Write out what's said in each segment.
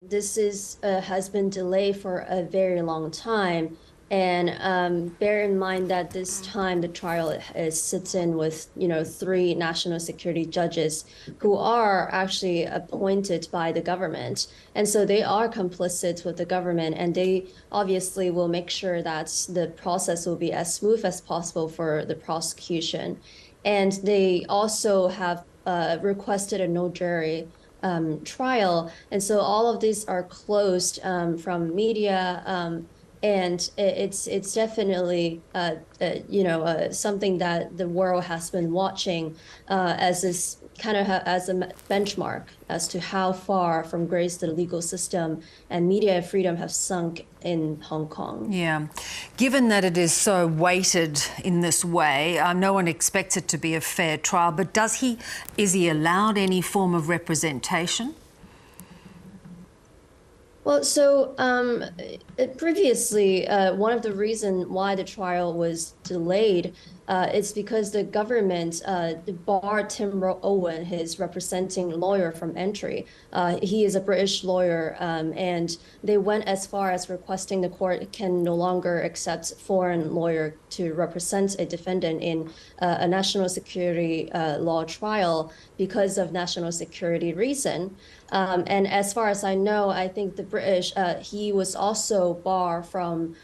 This has been delayed for a very long time. And bear in mind that this time the trial sits in with, three national security judges who are actually appointed by the government. And so they are complicit with the government, and they obviously will make sure that the process will be as smooth as possible for the prosecution. And they also have requested a no jury trial. And so all of these are closed from media. And it's definitely something that the world has been watching as this kind of as a benchmark as to how far from grace the legal system and media freedom have sunk in Hong Kong. Yeah. Given that it is so weighted in this way, no one expects it to be a fair trial, but is he allowed any form of representation? Well, so previously, one of the reasons why the trial was delayed is because the government barred Tim Owen, his representing lawyer, from entry. He is a British lawyer, and they went as far as requesting the court can no longer accept foreign lawyer to represent a defendant in a national security law trial because of national security reason. And as far as I know, I think the British, he was also barred from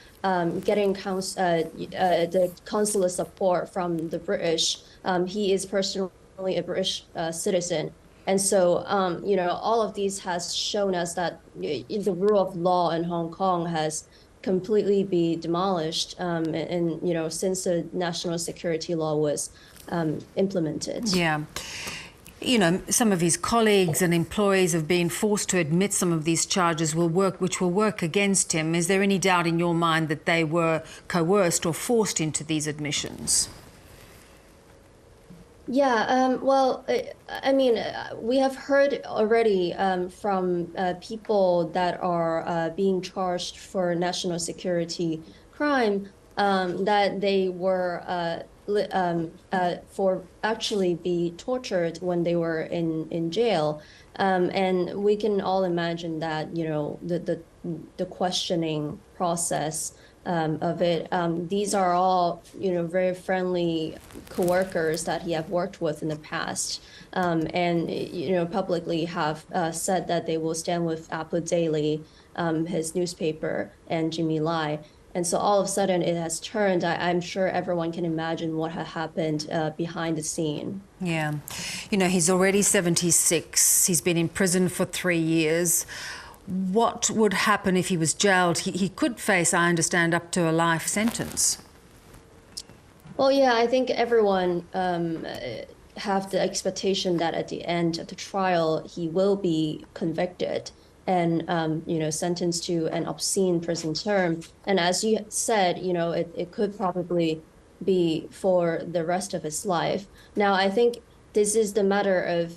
getting the consular support from the British. He is personally a British citizen. And so, all of these has shown us that the rule of law in Hong Kong has completely been demolished, since the national security law was implemented. Yeah. Some of his colleagues and employees have been forced to admit some of these charges which will work against him. Is there any doubt in your mind that they were coerced or forced into these admissions? Yeah, we have heard already from people that are being charged for national security crime that they were for actually be tortured when they were in jail. And we can all imagine that, the questioning process of it. These are all, very friendly coworkers that he have worked with in the past, and publicly have said that they will stand with Apple Daily, his newspaper, and Jimmy Lai. And so all of a sudden it has turned. I'm sure everyone can imagine what had happened behind the scene. Yeah. He's already 76. He's been in prison for 3 years. What would happen if he was jailed? He could face, I understand, up to a life sentence. Well, yeah, I think everyone have the expectation that at the end of the trial, he will be convicted and, sentenced to an obscene prison term. And as you said, it could probably be for the rest of his life. Now, I think this is the matter of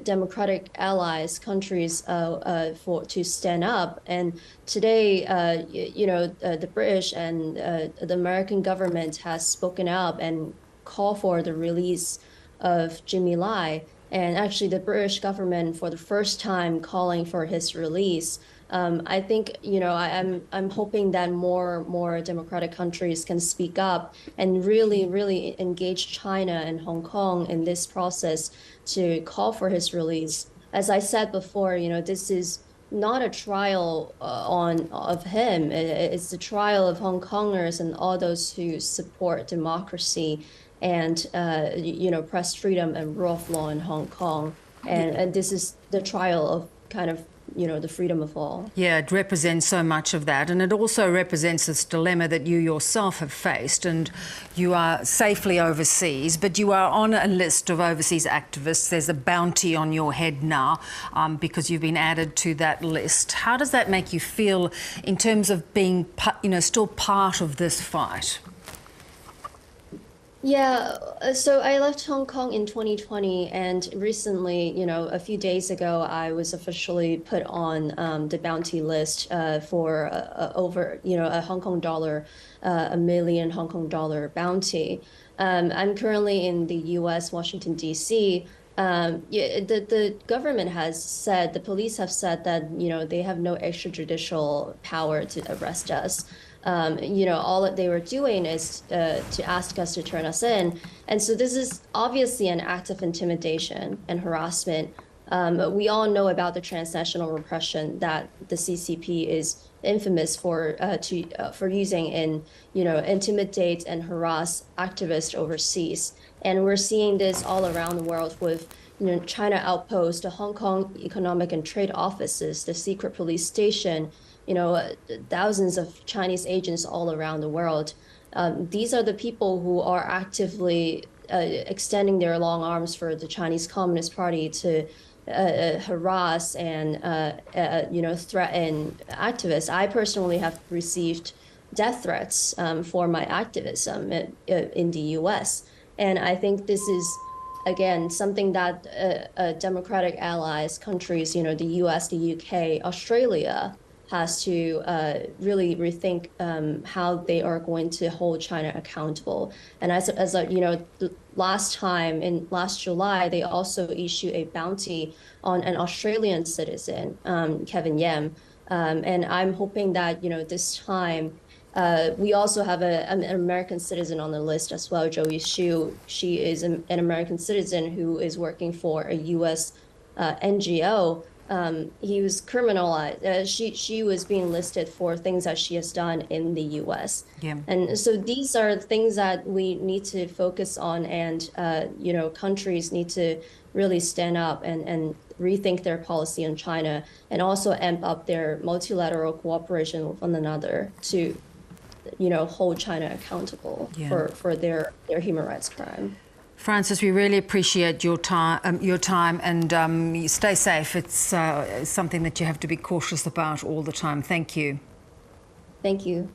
democratic allies, countries to stand up. And today, the British and the American government has spoken up and called for the release of Jimmy Lai. And actually, the British government, for the first time, calling for his release. I think, I'm hoping that more democratic countries can speak up and really engage China and Hong Kong in this process to call for his release. As I said before, this is not a trial of him. It's the trial of Hong Kongers and all those who support democracy and press freedom and rule of law in Hong Kong. And this is the trial of kind of the freedom of all. Yeah, it represents so much of that. And it also represents this dilemma that you yourself have faced. And you are safely overseas, but you are on a list of overseas activists. There's a bounty on your head now because you've been added to that list. How does that make you feel in terms of being, still part of this fight? Yeah, so I left Hong Kong in 2020, and recently, a few days ago, I was officially put on the bounty list for over, a Hong Kong dollar, a million Hong Kong dollar bounty. I'm currently in the US, Washington, D.C., Yeah, the government has said, the police have said that, they have no extrajudicial power to arrest us. All that they were doing is to ask us to turn us in. And so this is obviously an act of intimidation and harassment. We all know about the transnational repression that the CCP is infamous for using in, intimidate and harass activists overseas. And we're seeing this all around the world with, China Outpost, the Hong Kong Economic and Trade Offices, the secret police station, thousands of Chinese agents all around the world. These are the people who are actively extending their long arms for the Chinese Communist Party to harass and threaten activists. I personally have received death threats for my activism in the U.S. And I think this is, again, something that democratic allies, countries, the US, the UK, Australia, has to really rethink how they are going to hold China accountable. And last July, they also issued a bounty on an Australian citizen, Kevin Yam. And I'm hoping that, this time, we also have an American citizen on the list as well, Joey Xu. She is an American citizen who is working for a U.S. NGO. He was criminalized. She was being listed for things that she has done in the U.S. Yeah. And so these are things that we need to focus on, and countries need to really stand up and rethink their policy on China, and also amp up their multilateral cooperation with one another to hold China accountable for their human rights crime. Frances, we really appreciate your time, and stay safe. It's something that you have to be cautious about all the time. Thank you. Thank you.